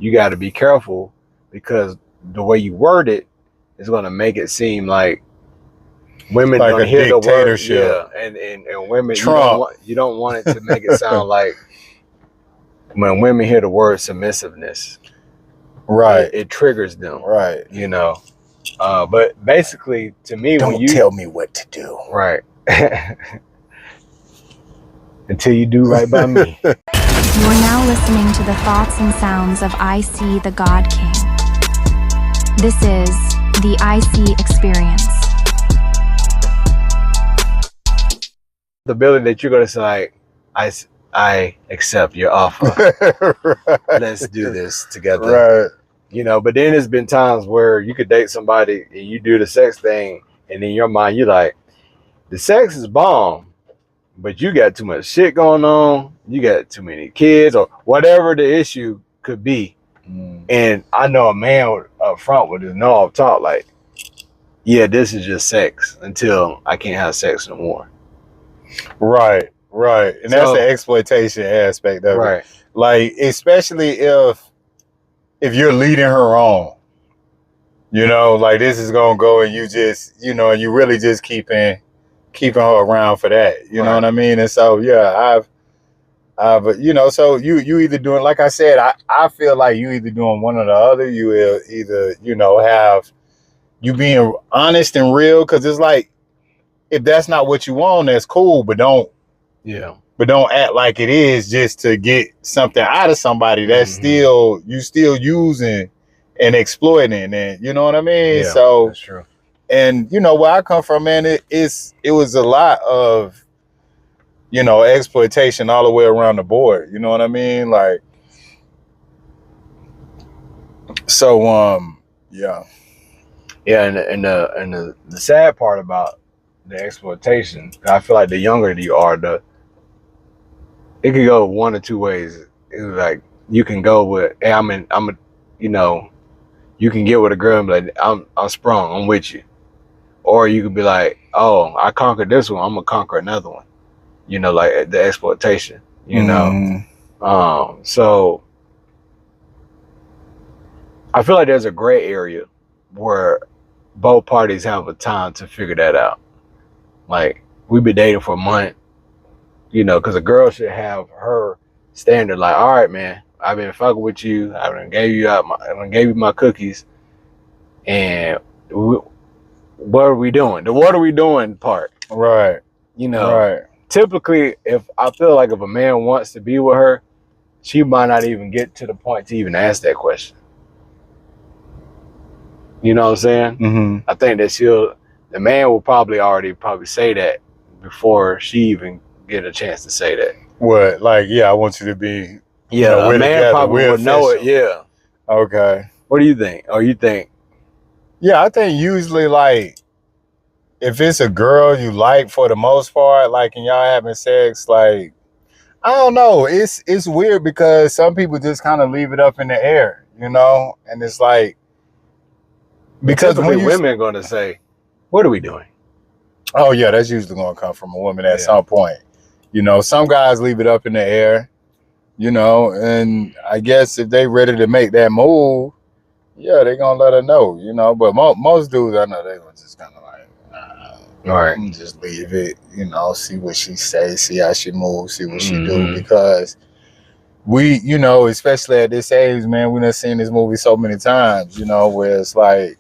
you got to be careful because the way you word it is going to make it seem like women like don't a hear the word. dictatorship. Yeah, and women, Trump. you don't want it to make it sound like when women hear the word submissiveness, Right. it triggers them. Right. You know, but basically, to me, Don't when you tell me what to do. right until you do right by me. You're now listening to the thoughts and sounds of I See the God King. This is the I See Experience. The ability that you're going to say, I accept your offer. Right. Let's do this together. Right. You know, but then there's been times where you could date somebody and you do the sex thing, and in your mind, you're like, the sex is bomb, but you got too much shit going on. You got too many kids or whatever the issue could be. And I know a man up front would just know off top, like, yeah, this is just sex until I can't have sex no more. Right. Right. And that's the exploitation aspect of it. Like, especially if you're leading her on, you know, like this is gonna go and you just, you know, and you really just keeping her around for that. You know what I mean? And so yeah, I've you know, so you either doing, like I said, I feel like you either doing one or the other. You will either, you know, have you being honest and real, because it's like, if that's not what you want, that's cool, but don't act like it is just to get something out of somebody that's still using and exploiting, and you know what I mean? Yeah, so that's true. And you know where I come from, man, it was a lot of, you know, exploitation all the way around the board. You know what I mean? Like, so yeah. And the sad part about the exploitation, I feel like the younger you are, it could go one or two ways. It's like you can go with, hey, you know, you can get with a girl and be like, I'm sprung, I'm with you. Or you could be like, oh, I conquered this one, I'm gonna conquer another one. You know, like the exploitation, you know? So I feel like there's a gray area where both parties have a time to figure that out. Like, we've been dating for a month, you know, because a girl should have her standard. Like, all right, man, I've been fucking with you. I done gave you my cookies, and what are we doing? The what are we doing part, right? You know, typically, if a man wants to be with her, she might not even get to the point to even ask that question. You know what I'm saying? I think that the man will probably say that before she even get a chance to say that. What? Like, yeah, I want you to be. Yeah, you know, a man probably would know it. Yeah. Okay. What do you think? Or you think? Yeah, I think usually, like, if it's a girl you like, for the most part, like, and y'all having sex, like, I don't know, it's weird because some people just kind of leave it up in the air, you know, and it's like, because when women are going to say, what are we doing? Oh yeah, that's usually going to come from a woman at some point. You know, some guys leave it up in the air, you know, and I guess if they ready to make that move, yeah, they gonna let her know, you know. But most dudes, I know, they gonna just kind of like, just leave it, you know, see what she say, see how she moves, see what she do, because we, you know, especially at this age, man, we done seen this movie so many times, you know, where it's like,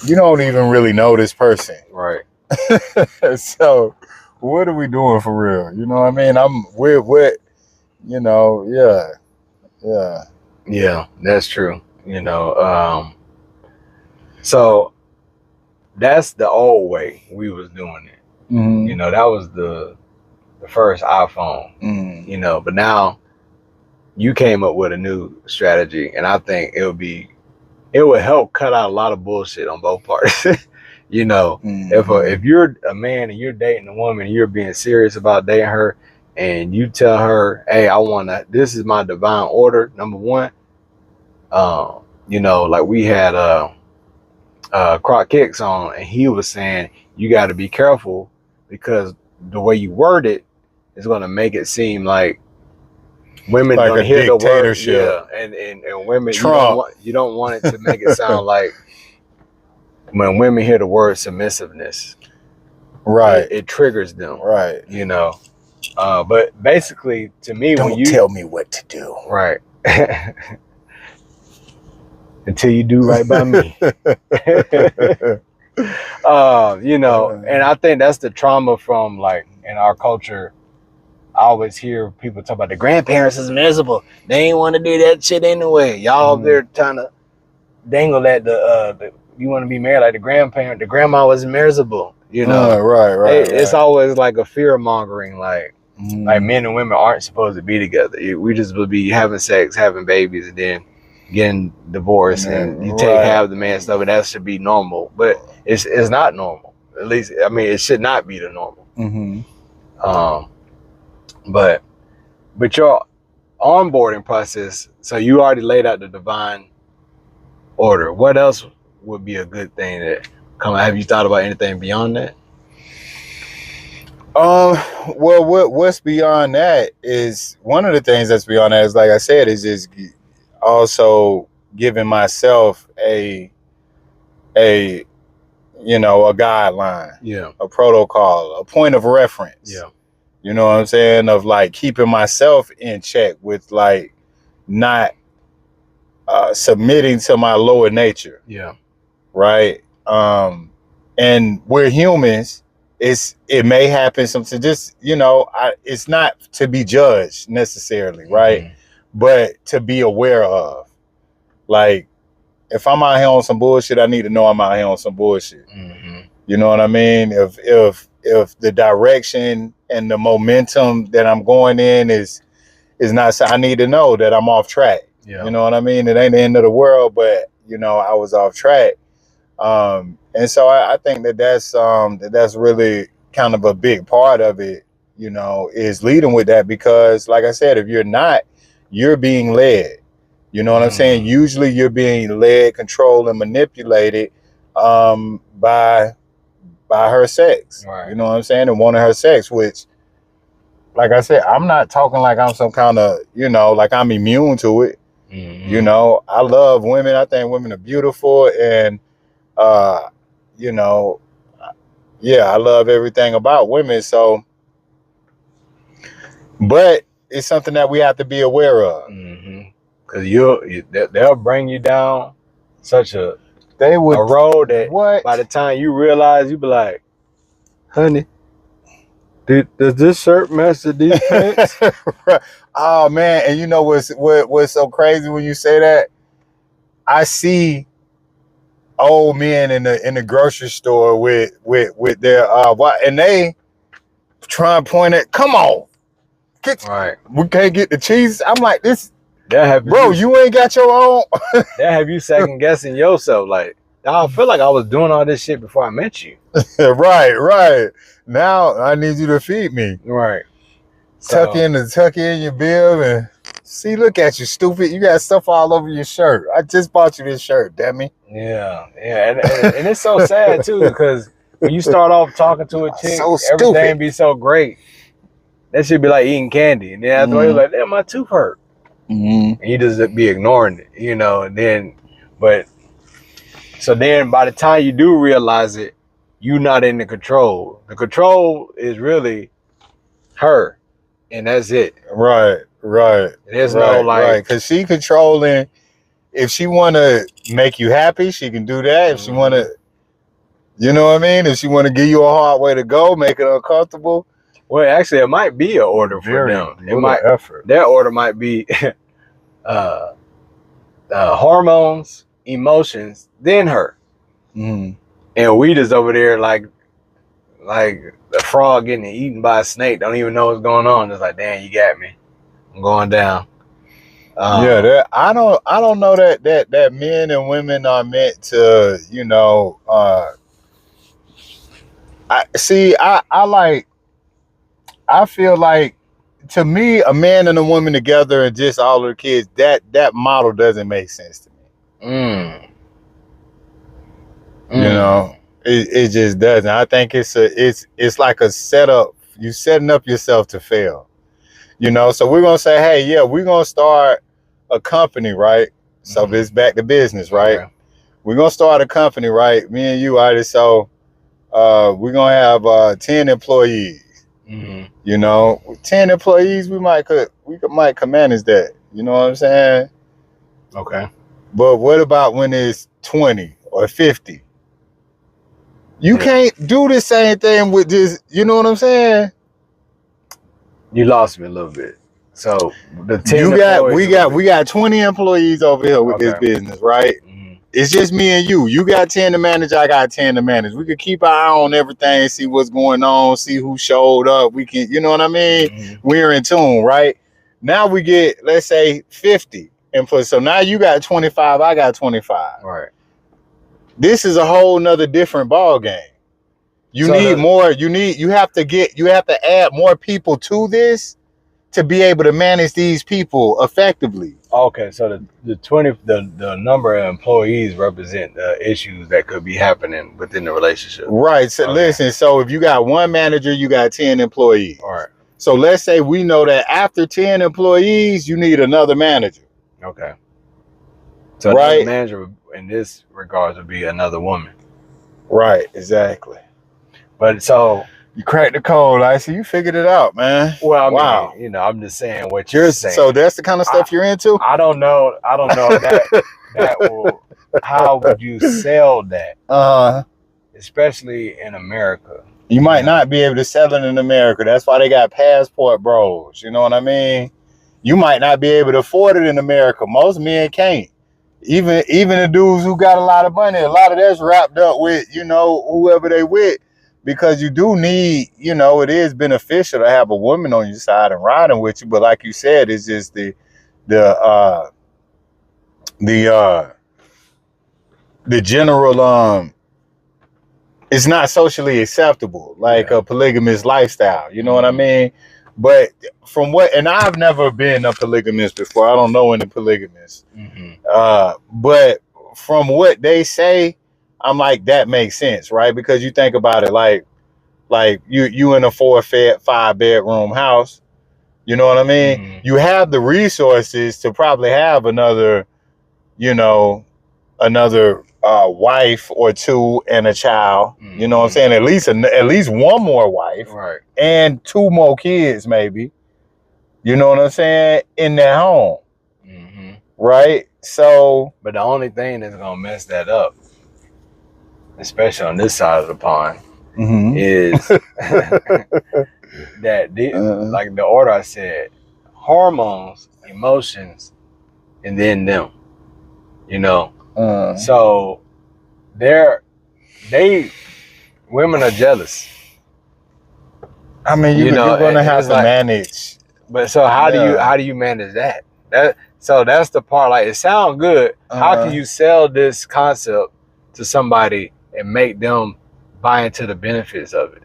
you don't even really know this person. Right. So what are we doing for real? You know what I mean? We're you know, yeah, that's true. You know, so that's the old way we was doing it. You know, that was the first iPhone. You know, but now you came up with a new strategy, and I think it would help cut out a lot of bullshit on both parts. You know, if you're a man and you're dating a woman and you're being serious about dating her, and you tell her, hey, this is my divine order, number one. You know, like we had Croc Kicks on, and he was saying you got to be careful because the way you word it is going to make it seem like women like don't a hear the word, dictatorship. yeah, and women, Trump. you don't want it to make it sound like when women hear the word submissiveness, Right, it triggers them, right. you know. But basically, to me, Don't when you tell me what to do, right until you do right by me, you know, and I think that's the trauma from like in our culture. I always hear people talk about the grandparents is miserable. They ain't want to do that shit anyway. Y'all they're trying to dangle at the you want to be married like the grandparent. The grandma was miserable. You know, right. It's always like a fear mongering, like men and women aren't supposed to be together. We just would be having sex, having babies, and then getting divorced, and you take half the man's stuff, and that should be normal. But it's not normal. At least, I mean, it should not be the normal. But your onboarding process, so you already laid out the divine order. What else would be a good thing that come? Have you thought about anything beyond that? Well, what's beyond that is one of the things that's beyond that is, like I said, is just also giving myself a you know, a guideline, a protocol, a point of reference. You know what I'm saying? Of like keeping myself in check with like not submitting to my lower nature. Right. And we're humans. It may happen something, just, you know, it's not to be judged necessarily, right? But to be aware of. Like, if I'm out here on some bullshit, I need to know I'm out here on some bullshit. You know what I mean? If the direction and the momentum that I'm going in is not, I need to know that I'm off track. You know what I mean? It ain't the end of the world, but you know, I was off track. And so I think that's really kind of a big part of it, you know, is leading with that, because like I said, if you're not, you're being led. You know what I'm saying? Usually you're being led, controlled, and manipulated by her sex. You know what I'm saying? And wanting her sex, which, like I said, I'm not talking like I'm some kind of, you know, like I'm immune to it. You know, I love women. I think women are beautiful, and you know, yeah, I love everything about women. So, but it's something that we have to be aware of. Because they'll bring you down such a road that by the time you realize, you be like, honey, does this shirt match these pants? Oh man, and you know what's so crazy when you say that? I see old men in the grocery store with their and they try and point at, come on, we can't get the cheese. I'm like, this, bro, you ain't got your own. That have you second guessing yourself, like, I feel like I was doing all this shit before I met you. Right. Now I need you to feed me. Right. Tuck in your bill and see, look at you, stupid. You got stuff all over your shirt. I just bought you this shirt, damn me. Yeah. And it's so sad too, because when you start off talking to a chick, everything be so great. That should be like eating candy. And then after you're like, damn, my tooth hurt. And you just be ignoring it, you know, and then, so then by the time you do realize it, you're not in the control. The control is really her, and that's it. Right. There's no like, because she controlling. If she want to make you happy, she can do that. If she want to, you know what I mean? If she want to give you a hard way to go, make it uncomfortable. Well, actually, it might be an order for them. Their order might be hormones, emotions, then her. And we just over there like a frog getting eaten by a snake. Don't even know what's going on. It's like, damn, you got me. I'm going down. Yeah, I don't know that men and women are meant to, you know. I feel like, to me, a man and a woman together and just all their kids, that model doesn't make sense to me. You know, it just doesn't. I think it's like a setup. You setting up yourself to fail. You know, so we're gonna say, hey, yeah, we're gonna start a company, right? So it's back to business, right? Okay. We're gonna start a company, right? Me and you, artists. So we're gonna have 10 employees. You know, 10 employees, we might can manage that. You know what I'm saying? Okay. But what about when it's 20 or 50? You can't do the same thing with this. You know what I'm saying? You lost me a little bit. So the 10 we got 20 employees over here with this business, right? It's just me and you. You got 10 to manage, I got 10 to manage. We could keep our eye on everything, see what's going on, see who showed up. We can, you know what I mean? We're in tune, right? Now we get, let's say, 50 inputs. So now you got 25, I got 25. Right. This is a whole nother different ball game. You have to add more people to this to be able to manage these people effectively. Okay, so the number of employees represent the issues that could be happening within the relationship. Right. So listen, so if you got one manager, you got 10 employees. All right. So let's say we know that after 10 employees, you need another manager. Okay. So another manager in this regards would be another woman. Right, exactly. But so you cracked the code, I see. You figured it out, man. Well, I mean, you know, I'm just saying what you're saying. So that's the kind of stuff you're into? I don't know that will. How would you sell that? Especially in America. You might not be able to sell it in America. That's why they got passport bros. You know what I mean? You might not be able to afford it in America. Most men can't. Even the dudes who got a lot of money, a lot of that's wrapped up with, you know, whoever they with. Because you do need, you know, it is beneficial to have a woman on your side and riding with you. But like you said, it's just the general, it's not socially acceptable, like a polygamous lifestyle. You know what I mean? But and I've never been a polygamist before. I don't know any polygamists. But from what they say, I'm like, that makes sense, right? Because you think about it, like you in a 4-5 bedroom house, you know what I mean? You have the resources to probably have another wife or two and a child. You know what I'm saying? At least one more wife, right? And 2 more kids, maybe. You know what I'm saying? In their home, right? So, but the only thing that's gonna mess that up, especially on this side of the pond, is that like the order I said, hormones, emotions, and then them. You know, so women are jealous. I mean, you're gonna have to manage. But so how do you manage that? So that's the part. Like, it sounds good. How can you sell this concept to somebody and make them buy into the benefits of it?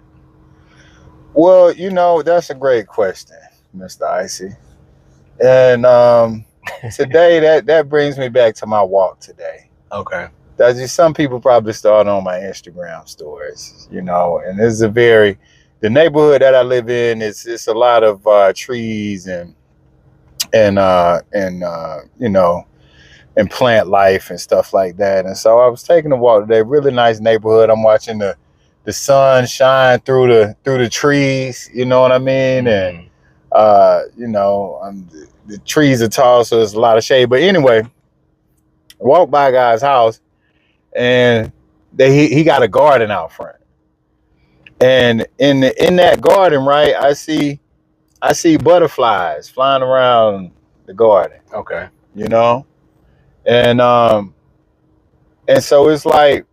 Well, you know, that's a great question, Mr. Icy. And today that brings me back to my walk today. Okay. That's just, some people probably start on my Instagram stories, you know, and this is the neighborhood that I live in it's a lot of trees and you know, and plant life and stuff like that. And so I was taking a walk today, really nice neighborhood. I'm watching the sun shine through the trees, you know what I mean? And you know, the trees are tall, so there's a lot of shade. But anyway, I walked by a guy's house, and he got a garden out front. And in that garden, right, I see butterflies flying around the garden. Okay. You know? And so it's like,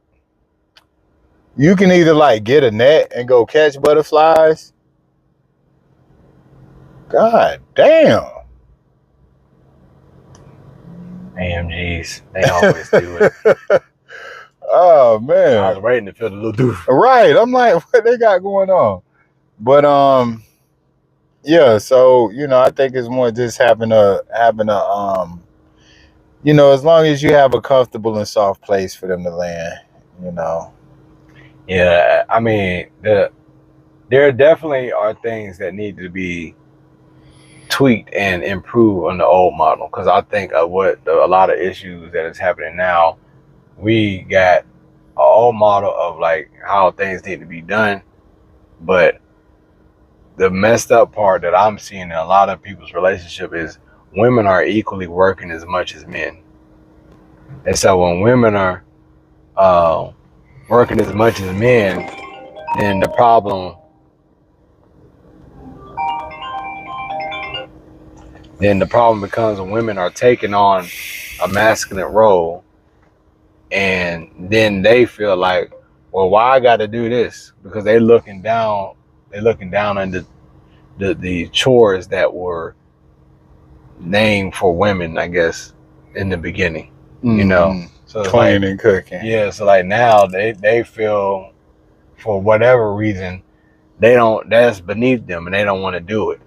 you can either like get a net and go catch butterflies. God damn. AMGs, they always do it. Oh man. I was waiting to feel the little doof. Right. I'm like, what they got going on? But yeah, so you know, I think it's more just having a you know, as long as you have a comfortable and soft place for them to land, you know. Yeah, I mean, there definitely are things that need to be tweak and improve on the old model. Because I think a lot of issues that is happening now, we got an old model of like how things need to be done, but the messed up part that I'm seeing in a lot of people's relationship is women are equally working as much as men. And so when women are working as much as men, then the problem becomes when women are taking on a masculine role, and then they feel like, well, why I got to do this? Because they're looking down on the chores that were named for women, I guess, in the beginning. You know, so cleaning and cooking. Yeah, so like now they feel, for whatever reason, that's beneath them and they don't want to do it.